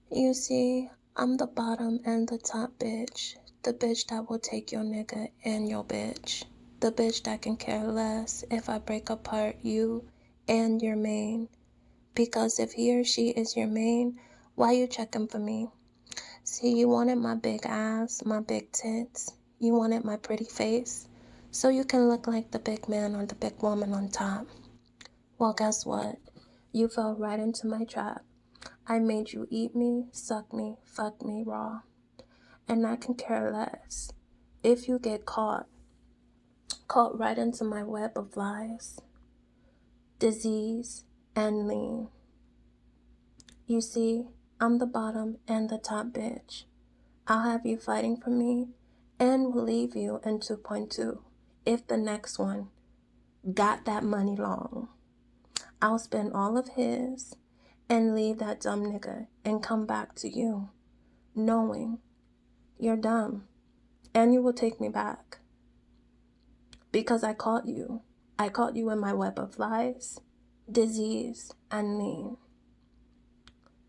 You see, I'm the bottom and the top bitch. The bitch that will take your nigga and your bitch. The bitch that can care less if I break apart you and your main. Because if he or she is your main, why you checking for me? See, you wanted my big ass, my big tits. You wanted my pretty face. So you can look like the big man or the big woman on top. Well, guess what? You fell right into my trap. I made you eat me, suck me, fuck me raw. And I can care less if you get caught right into my web of lies, disease, and lean. You see, I'm the bottom and the top bitch. I'll have you fighting for me and will leave you in 2.2 if the next one got that money long. I'll spend all of his and leave that dumb nigga and come back to you, knowing you're dumb and you will take me back. Because I caught you. I caught you in my web of lies, disease, and lean.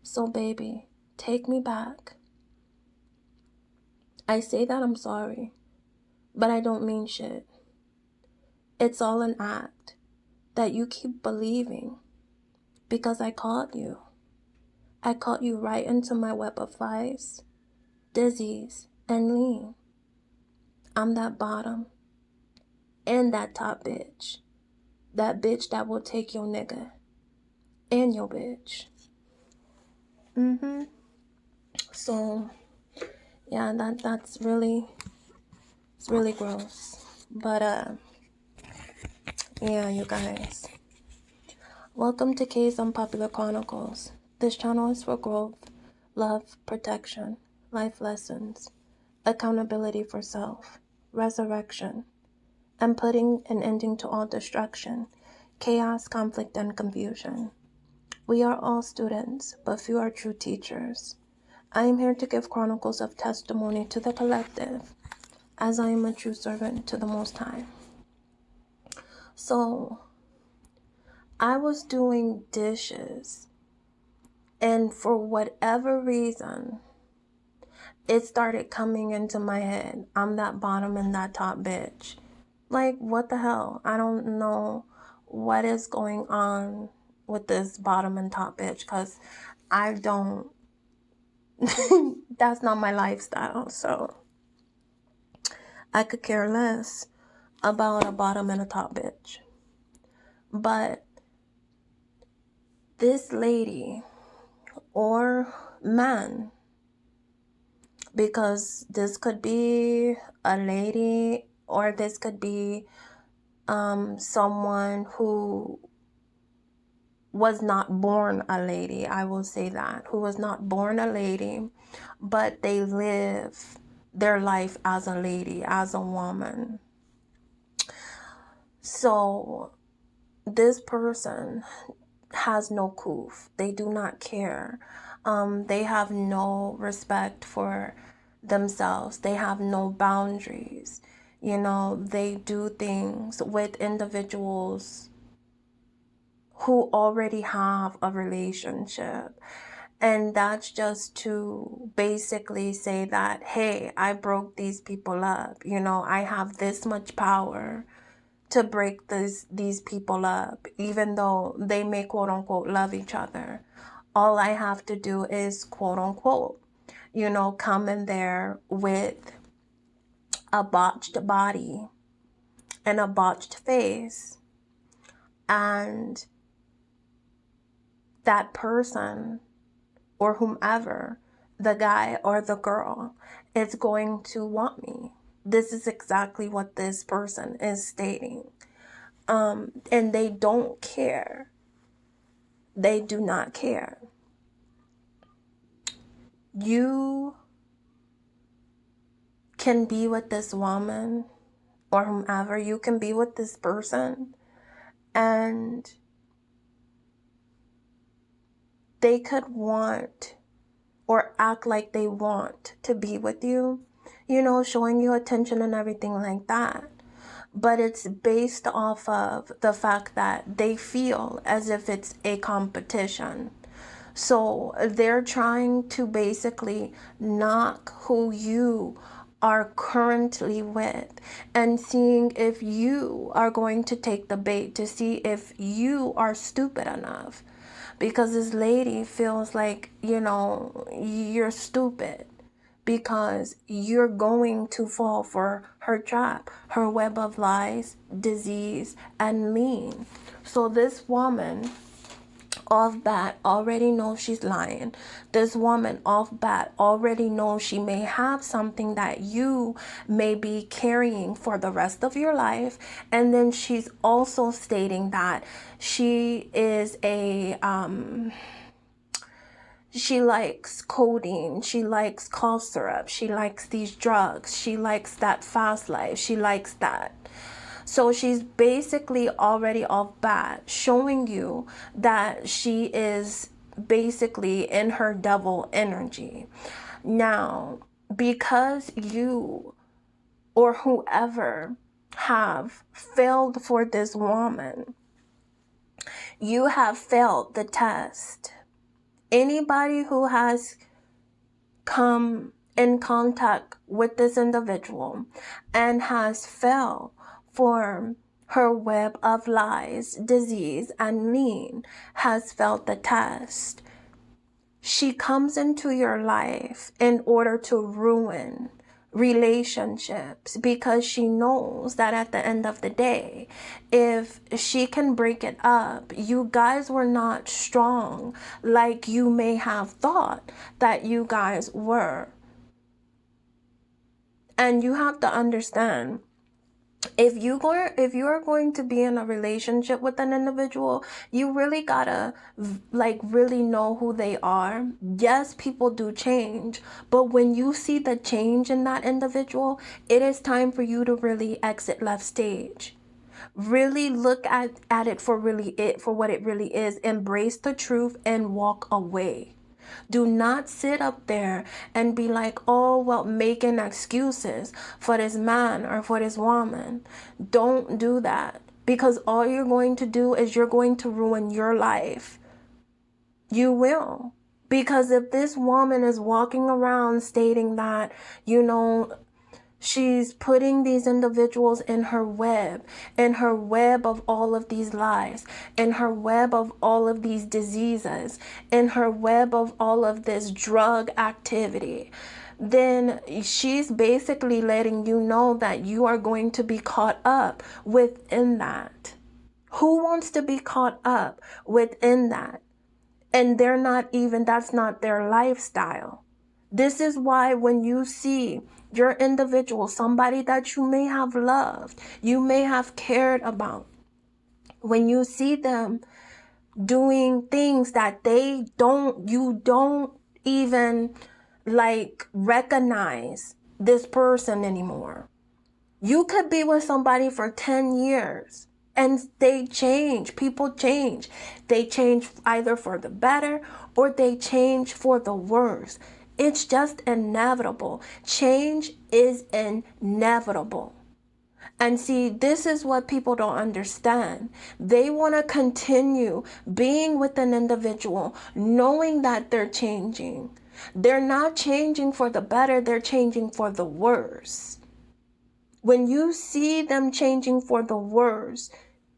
So baby, take me back. I say that I'm sorry, but I don't mean shit. It's all an act that you keep believing because I caught you. I caught you right into my web of lies, disease, and lean. I'm that bottom and that top bitch. That bitch that will take your nigga and your bitch. So, yeah, it's really gross. But, yeah, you guys. Welcome to K's Unpopular Chronicles. This channel is for growth, love, protection, life lessons, accountability for self, resurrection, and putting an ending to all destruction, chaos, conflict, and confusion. We are all students, but few are true teachers. I am here to give chronicles of testimony to the collective, as I am a true servant to the Most High. So, I was doing dishes, and for whatever reason, it started coming into my head. I'm that bottom and that top bitch. Like, what the hell? I don't know what is going on with this bottom and top bitch, because I don't, that's not my lifestyle, so I could care less about a bottom and a top bitch. But this lady or man, because this could be a lady or this could be someone who was not born a lady, I will say that, who was not born a lady, but they live their life as a lady, as a woman. So this person has no kuf. They do not care. They have no respect for themselves. They have no boundaries. You know, they do things with individuals who already have a relationship. And that's just to basically say that, hey, I broke these people up. You know, I have this much power to break these people up, even though they may quote unquote love each other. All I have to do is quote unquote, you know, come in there with a botched body and a botched face, and that person or whomever, the guy or the girl, is going to want me. This is exactly what this person is stating. And they don't care. They do not care. You can be with this woman or whomever. You can be with this person and they could want or act like they want to be with you, you know, showing you attention and everything like that. But it's based off of the fact that they feel as if it's a competition. So they're trying to basically knock who you are currently with and seeing if you are going to take the bait, to see if you are stupid enough. Because this lady feels like, you're stupid because you're going to fall for her trap, her web of lies, disease, and lean. So this woman off bat already knows she's lying. This woman off bat already knows she may have something that you may be carrying for the rest of your life. And then she's also stating that she is she likes codeine, she likes cough syrup, she likes these drugs, she likes that fast life, she likes that. So she's basically already off bat showing you that she is basically in her devil energy. Now, because you or whoever have failed for this woman, you have failed the test. Anybody who has come in contact with this individual and has failed for her web of lies, disease, and lean has failed the test. She comes into your life in order to ruin relationships because she knows that at the end of the day, if she can break it up, you guys were not strong like you may have thought that you guys were. And you have to understand, if you are going to be in a relationship with an individual, you really gotta really know who they are. Yes, people do change, but when you see the change in that individual, it is time for you to really exit left stage. Really look at it for what it really is. Embrace the truth and walk away. Do not sit up there and be like, oh, well, making excuses for this man or for this woman. Don't do that, because all you're going to do is you're going to ruin your life. You will. Because if this woman is walking around stating that, she's putting these individuals in her web of all of these lies, in her web of all of these diseases, in her web of all of this drug activity, then she's basically letting you know that you are going to be caught up within that. Who wants to be caught up within that? And that's not their lifestyle. This is why when you see your individual, somebody that you may have loved, you may have cared about, when you see them doing things that you don't even recognize this person anymore. You could be with somebody for 10 years and they change. People change. They change either for the better or they change for the worse. It's just inevitable. Change is inevitable. And see, this is what people don't understand. They want to continue being with an individual knowing that they're changing. They're not changing for the better, they're changing for the worse. When you see them changing for the worse,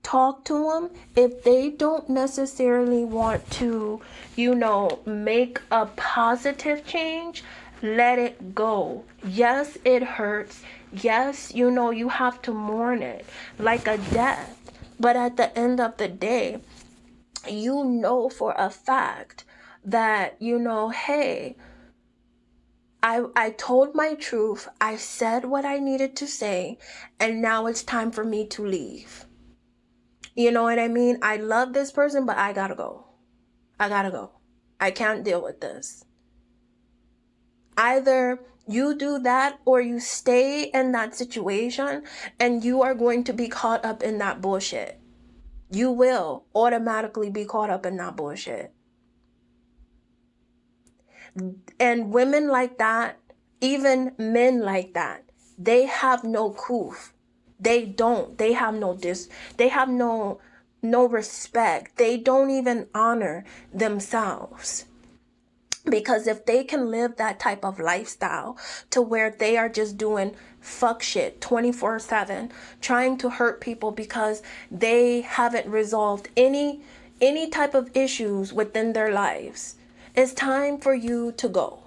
talk to them. If they don't necessarily want to, make a positive change, let it go. Yes, it hurts. Yes, you have to mourn it like a death. But at the end of the day, you know for a fact that, hey, I told my truth. I said what I needed to say, and now it's time for me to leave. You know what I mean? I love this person, but I gotta go. I can't deal with this. Either you do that or you stay in that situation and you are going to be caught up in that bullshit. You will automatically be caught up in that bullshit. And women like that, even men like that, they have no kuf. They don't. They have no respect. They don't even honor themselves. Because if they can live that type of lifestyle to where they are just doing fuck shit 24/7, trying to hurt people because they haven't resolved any type of issues within their lives, it's time for you to go.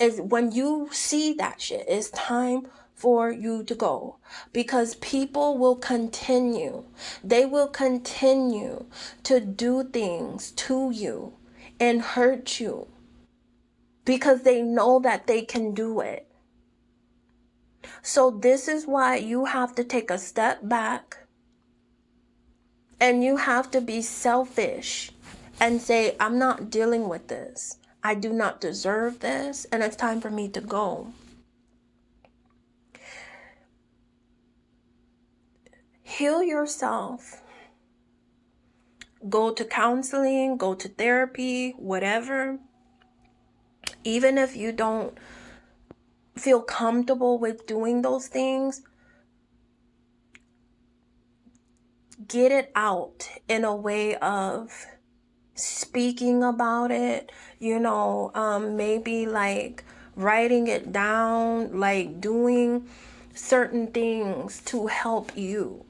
Is when you see that shit, it's time for you to go, because people will continue. They will continue to do things to you and hurt you because they know that they can do it. So this is why you have to take a step back and you have to be selfish and say, I'm not dealing with this. I do not deserve this, and it's time for me to go. Heal yourself. Go to counseling, go to therapy, whatever. Even if you don't feel comfortable with doing those things, get it out in a way of speaking about it, maybe like writing it down, like doing certain things to help you.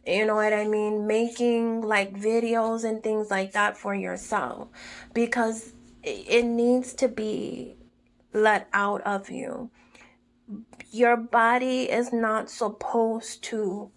You know what I mean? Making like videos and things like that for yourself, because it needs to be let out of you. Your body is not supposed to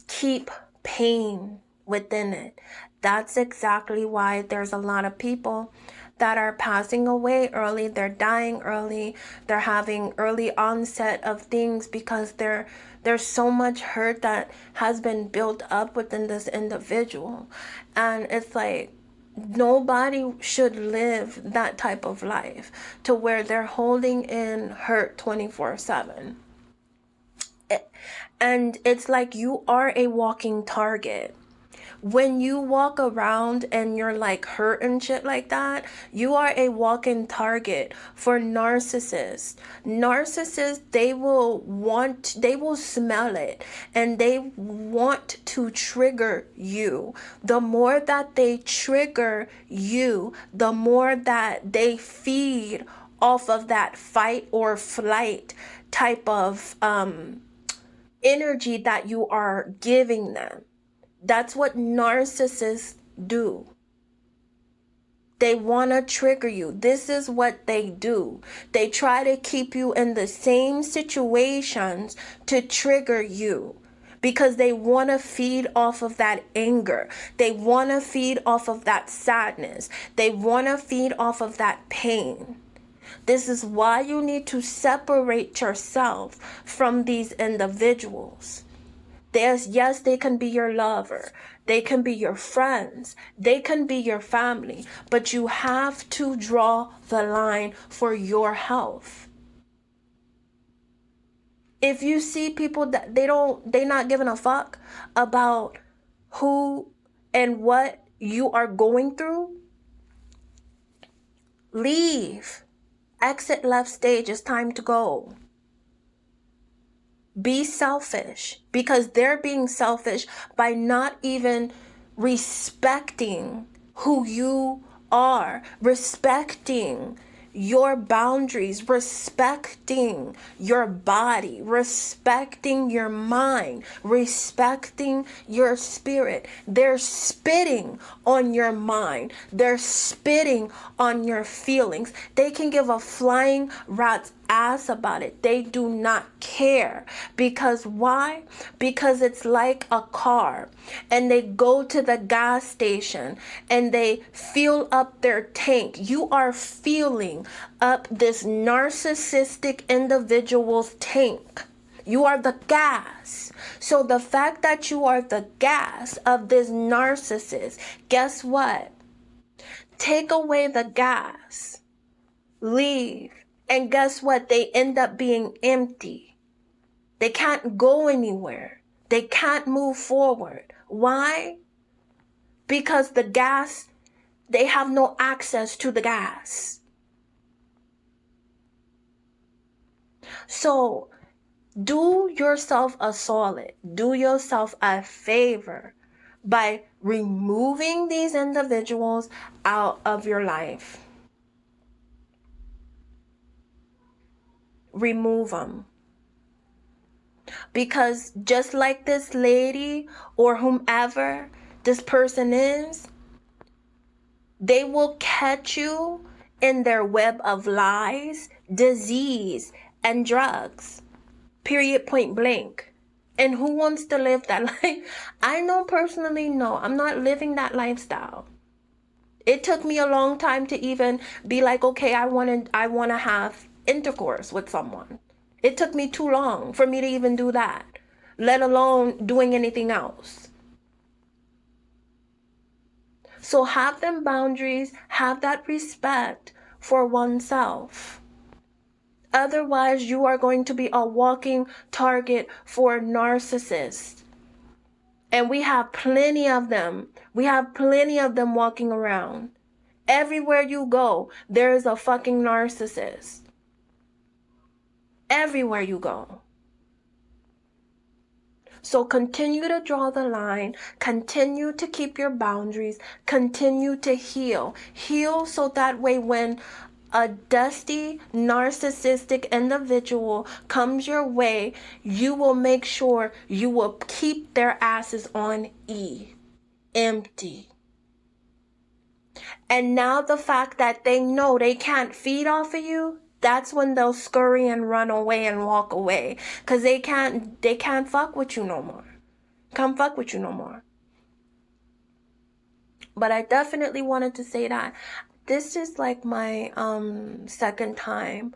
keep pain within it. That's exactly why there's a lot of people that are passing away early. They're dying early. They're having early onset of things because there's so much hurt that has been built up within this individual. And it's like, nobody should live that type of life to where they're holding in hurt 24/7. And it's like you are a walking target. When you walk around and you're like hurt and shit like that, you are a walking target for narcissists. Narcissists, they will smell it and they want to trigger you. The more that they trigger you, the more that they feed off of that fight or flight type of energy that you are giving them. That's what narcissists do. They want to trigger you. This is what they do. They try to keep you in the same situations to trigger you, because they want to feed off of that anger. They want to feed off of that sadness. They want to feed off of that pain. This is why you need to separate yourself from these individuals. Yes, they can be your lover. They can be your friends. They can be your family. But you have to draw the line for your health. If you see people that they're not giving a fuck about who and what you are going through, leave. Exit left stage. It's time to go. Be selfish, because they're being selfish by not even respecting who you are, respecting your boundaries, respecting your body, respecting your mind, respecting your spirit. They're spitting on your mind. They're spitting on your feelings. They can give a flying rat's ass about it. They do not care. Because why? Because it's like a car and they go to the gas station and they fill up their tank. You are filling up this narcissistic individual's tank. You are the gas. So the fact that you are the gas of this narcissist, guess what? Take away the gas. Leave. And guess what? They end up being empty. They can't go anywhere. They can't move forward. Why? Because the gas, they have no access to the gas. So do yourself a solid. Do yourself a favor by removing these individuals out of your life. remove them. Because just like this lady or whomever this person is, they will catch you in their web of lies, disease, and drugs. Period, point blank. And who wants to live that life? I know personally, no, I'm not living that lifestyle. It took me a long time to even be like, okay, I want to have intercourse with someone. It took me too long for me to even do that, let alone doing anything else. So have them boundaries, have that respect for oneself. Otherwise, you are going to be a walking target for narcissists. And we have plenty of them. We have plenty of them walking around. Everywhere you go, there is a fucking narcissist. Everywhere you go. So continue to draw the line, continue to keep your boundaries, continue to heal. Heal so that way when a dusty, narcissistic individual comes your way, you will make sure you will keep their asses on E. Empty. And now the fact that they know they can't feed off of you, that's when they'll scurry and run away and walk away. Because they can't fuck with you no more. Can't fuck with you no more. But I definitely wanted to say that. This is like my second time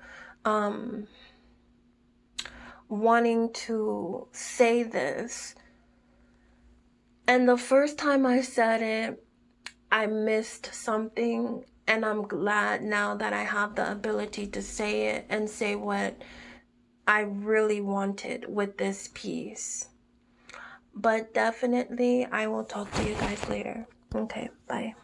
wanting to say this. And the first time I said it, I missed something. And I'm glad now that I have the ability to say it and say what I really wanted with this piece. But definitely, I will talk to you guys later. Okay, bye.